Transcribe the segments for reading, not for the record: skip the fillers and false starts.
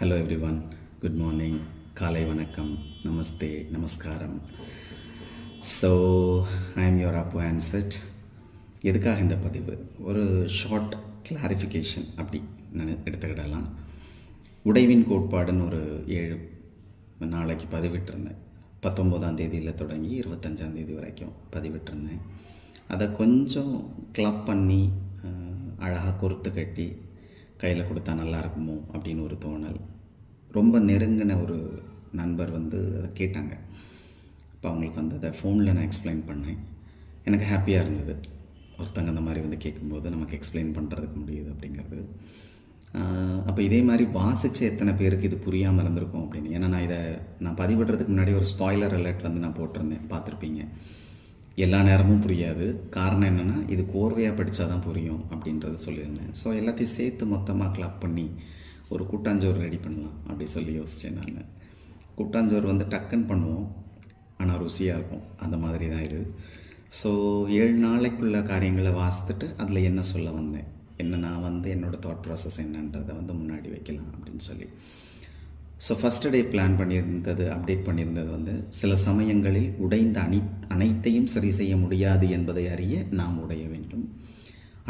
Hello everyone, good morning, காலை வணக்கம், நமஸ்தே, நமஸ்காரம். So I am your Appu answered. எதுக்காக இந்த பதிவு? ஒரு ஷார்ட் கிளாரிஃபிகேஷன் அப்படி நான் எடுத்துக்கிடலாம். உடைவின் கோட்பாடுன்னு ஒரு 7 நாளைக்கு பதிவிட்டிருந்தேன். 19ஆம் தேதியில் தொடங்கி 25ஆம் தேதி வரைக்கும் பதிவிட்டிருந்தேன். அதை கொஞ்சம் கிளப் பண்ணி அழகாக கொறுத்து கட்டி கையில் கொடுத்தா நல்லா இருக்குமோ அப்படின்னு ஒரு தோணல். ரொம்ப நெருங்கின ஒரு நண்பர் அதை கேட்டாங்க. இப்போ அவங்களுக்கு அதை ஃபோனில் நான் எக்ஸ்பிளைன் பண்ணேன். எனக்கு ஹாப்பியாக இருந்தது. ஒருத்தங்க அந்த மாதிரி கேட்கும்போது நமக்கு எக்ஸ்பிளைன் பண்ணுறதுக்கு முடியுது அப்படிங்கிறது. அப்போ இதே மாதிரி வாசித்த எத்தனை பேருக்கு இது புரியாமல் இருந்திருக்கும் அப்படின்னு. ஏன்னா நான் பதிவிடுறதுக்கு முன்னாடி ஒரு ஸ்பாய்லர் அலர்ட் நான் போட்டிருந்தேன், பார்த்துருப்பீங்க. எல்லா நேரமும் புரியாது. காரணம் என்னென்னா, இது கோர்வையாக படித்தா தான் புரியும் அப்படின்றது சொல்லியிருந்தேன். ஸோ எல்லாத்தையும் சேர்த்து மொத்தமாக கிளப் பண்ணி ஒரு கூட்டாஞ்சோறு ரெடி பண்ணலாம் அப்படி சொல்லி யோசித்தேன். நான் கூட்டாஞ்சோறு டக்குன்னு பண்ணுவோம், ஆனால் ருசியாக இருக்கும். அந்த மாதிரி தான் இது. ஸோ 7 நாளைக்குள்ள காரியங்களை வாசித்துட்டு அதில் என்ன சொல்ல வந்தேன், என்ன நான் என்னோடய தாட் ப்ராசஸ் என்னன்றதை முன்னாடி வைக்கலாம் அப்படின்னு சொல்லி. ஸோ ஃபஸ்ட்டு டே பிளான் பண்ணியிருந்தது, அப்டேட் பண்ணியிருந்தது சில சமயங்களில் உடைந்த அனைத்தையும் சரி செய்ய முடியாது என்பதை அறிய நாம் உடைய வேண்டும்.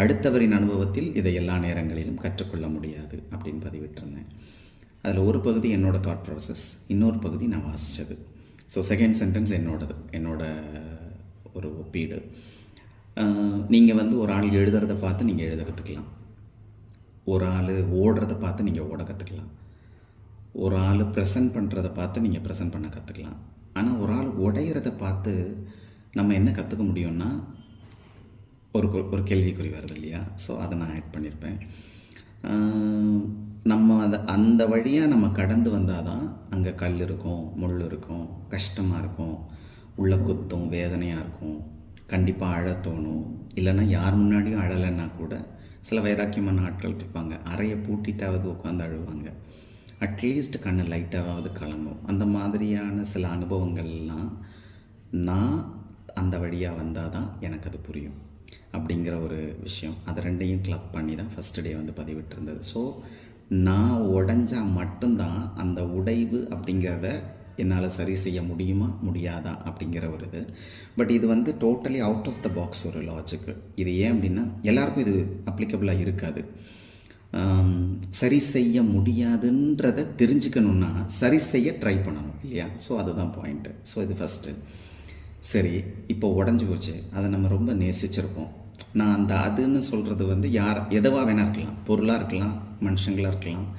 அடுத்தவரின் அனுபவத்தில் இதை எல்லா நேரங்களிலும் கற்றுக்கொள்ள முடியாது அப்படின்னு பதிவிட்டிருந்தேன். அதில் ஒரு பகுதி என்னோடய தாட் ப்ராசஸ், இன்னொரு பகுதி நான் வாசித்தது. ஸோ செகண்ட் சென்டென்ஸ் என்னோட ஒரு ஒப்பீடு. நீங்கள் ஒரு ஆள் எழுதுறதை பார்த்து நீங்கள் எழுத கற்றுக்கலாம். ஒரு ஆள் ஓடுறதை பார்த்து நீங்கள் ஓட கற்றுக்கலாம். ஒரு ஆள் ப்ரெசன்ட் பண்ணுறதை பார்த்து நீங்கள் ப்ரெசன்ட் பண்ண கற்றுக்கலாம். ஆனால் ஒரு ஆள் உடையிறதை பார்த்து நம்ம என்ன கற்றுக்க முடியும்னா ஒரு கேள்விக்குறி வருது இல்லையா? ஸோ அதை நான் ஆட் பண்ணியிருப்பேன். நம்ம அந்த வழியாக நம்ம கடந்து வந்தால் தான் அங்கே கல் இருக்கும், முள் இருக்கும், கஷ்டமாக இருக்கும், உள்ள குத்தும், வேதனையாக இருக்கும், கண்டிப்பாக அழத்தோணும். இல்லைன்னா யார் முன்னாடியும் அழலைன்னா கூட சில வைராக்கியமான ஆட்கள் இருப்பாங்க, அறையை பூட்டிட்டாவது உட்காந்து அழுவாங்க, அட்லீஸ்ட் கண்ணு லைட்டாவது கலங்கும். அந்த மாதிரியான சில அனுபவங்கள்லாம் நான் அந்த வழியாக வந்தால் தான் எனக்கு அது புரியும் அப்படிங்கிற ஒரு விஷயம். அது ரெண்டையும் கிளப் பண்ணி தான் ஃபஸ்ட்டு டே பதிவிட்டிருந்தது. ஸோ நான் உடைஞ்சால் மட்டும்தான் அந்த உடைவு அப்படிங்கிறத என்னால் சரி செய்ய முடியுமா முடியாதா அப்படிங்கிற ஒரு இது. பட் இது totally out of the box ஒரு லாஜிக்கு. இது ஏன் அப்படின்னா, எல்லாருக்கும் இது அப்ளிகபிளாக இருக்காது. சரி செய்ய முடியாதுன்றதை தெரிஞ்சுக்கணுன்னா சரி செய்ய ட்ரை பண்ணணும் இல்லையா? ஸோ அதுதான் பாயிண்ட்டு. ஸோ இது ஃபஸ்ட்டு. சரி, இப்போ உடஞ்சி போச்சு, அதை நம்ம ரொம்ப நேசிச்சிருப்போம். நான் அதுன்னு சொல்கிறது யார் எதுவாக வேணா இருக்கலாம், பொருளாக இருக்கலாம், மனுஷங்களாக இருக்கலாம்,